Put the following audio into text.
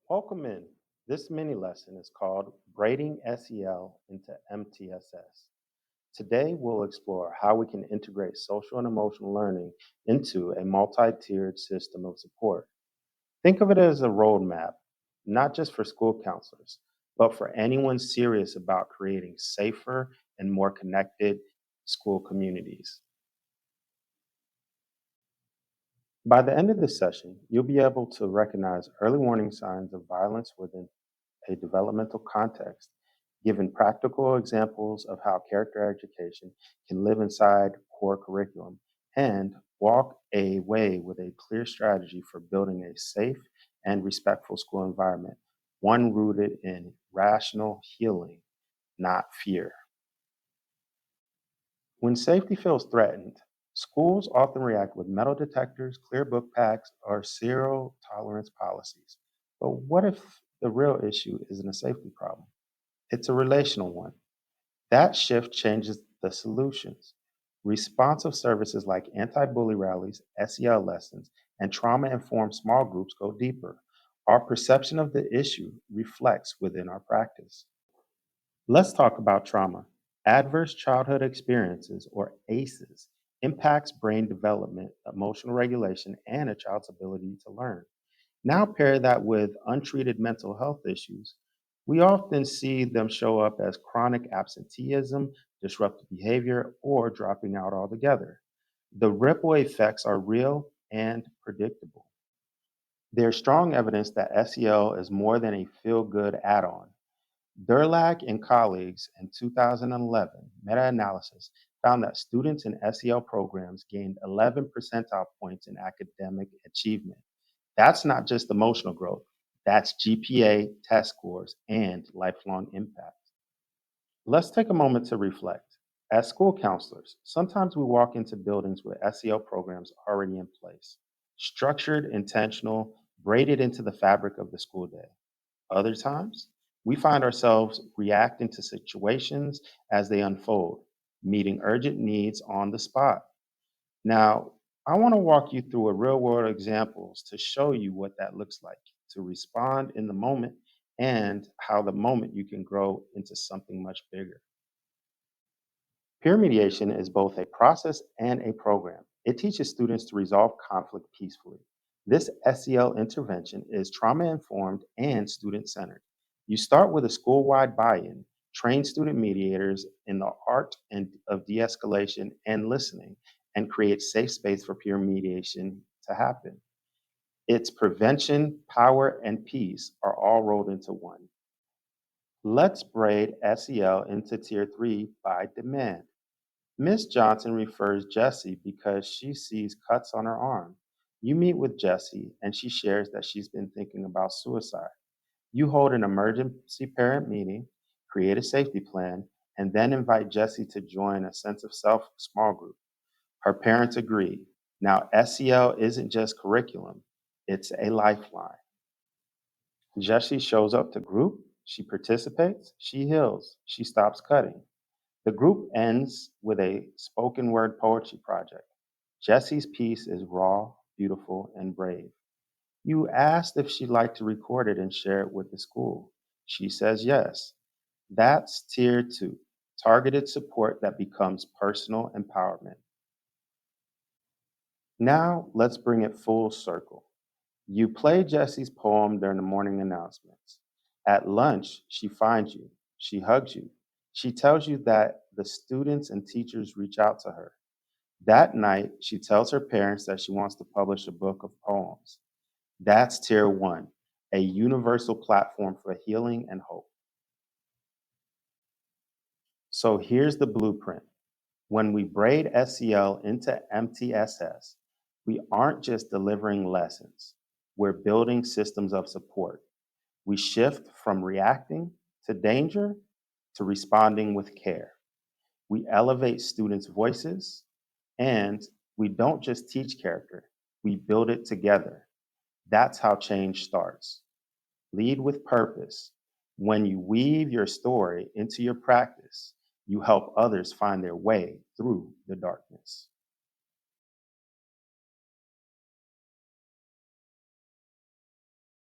Welcome in. This mini lesson is called Braiding SEL into MTSS. Today, we'll explore how we can integrate social and emotional learning into a multi tiered system of support. Think of it as a roadmap, not just for school counselors, but for anyone serious about creating safer and more connected school communities. By the end of this session, you'll be able to recognize early warning signs of violence within a developmental context, given practical examples of how character education can live inside core curriculum, and walk away with a clear strategy for building a safe and respectful school environment, one rooted in rational healing, not fear. When safety feels threatened, schools often react with metal detectors, clear book packs, or zero tolerance policies. But what if the real issue isn't a safety problem? It's a relational one. That shift changes the solutions. Responsive services like anti bully rallies, SEL lessons, and trauma informed small groups go deeper. Our perception of the issue reflects within our practice. Let's talk about trauma. Adverse childhood experiences, or ACEs, impacts brain development, emotional regulation, and a child's ability to learn. Now pair that with untreated mental health issues. We often see them show up as chronic absenteeism, disruptive behavior, or dropping out altogether. The ripple effects are real and predictable. There's strong evidence that SEL is more than a feel good add on. Durlak and colleagues in 2011 meta analysis found that students in SEL programs gained 11 percentile points in academic achievement. That's not just emotional growth, that's GPA, test scores, and lifelong impact. Let's take a moment to reflect. As school counselors, sometimes we walk into buildings with SEL programs already in place, structured, intentional, braided into the fabric of the school day. Other times, we find ourselves reacting to situations as they unfold, meeting urgent needs on the spot. Now, I want to walk you through a real world examples to show you what that looks like to respond in the moment and how the moment you can grow into something much bigger. Peer mediation is both a process and a program. It teaches students to resolve conflict peacefully. This SEL intervention is trauma informed and student centered. You start with a school wide buy in, train student mediators in the art of de escalation and listening, and create safe space for peer mediation to happen. Its prevention, power, and peace are all rolled into one. Let's braid SEL into Tier 3 by demand. Miss Johnson refers Jessie because she sees cuts on her arm. You meet with Jessie and she shares that she's been thinking about suicide. You hold an emergency parent meeting, create a safety plan, and then invite Jessie to join a sense of self small group. Her parents agree. Now, SEL isn't just curriculum, it's a lifeline. Jessie shows up to group, she participates, she heals, she stops cutting. The group ends with a spoken word poetry project. Jessie's piece is raw, beautiful, and brave. You asked if she'd like to record it and share it with the school. She says yes. That's tier 2, targeted support that becomes personal empowerment. Now let's bring it full circle. You play Jessie's poem during the morning announcements. At lunch, she finds you, she hugs you, she tells you that the students and teachers reach out to her. That night, she tells her parents that she wants to publish a book of poems. That's tier 1, a universal platform for healing and hope. So here's the blueprint. When we braid SEL into MTSS, we aren't just delivering lessons, we're building systems of support. We shift from reacting to danger to responding with care. We elevate students' voices, and we don't just teach character, we build it together. That's how change starts. Lead with purpose. When you weave your story into your practice, you help others find their way through the darkness.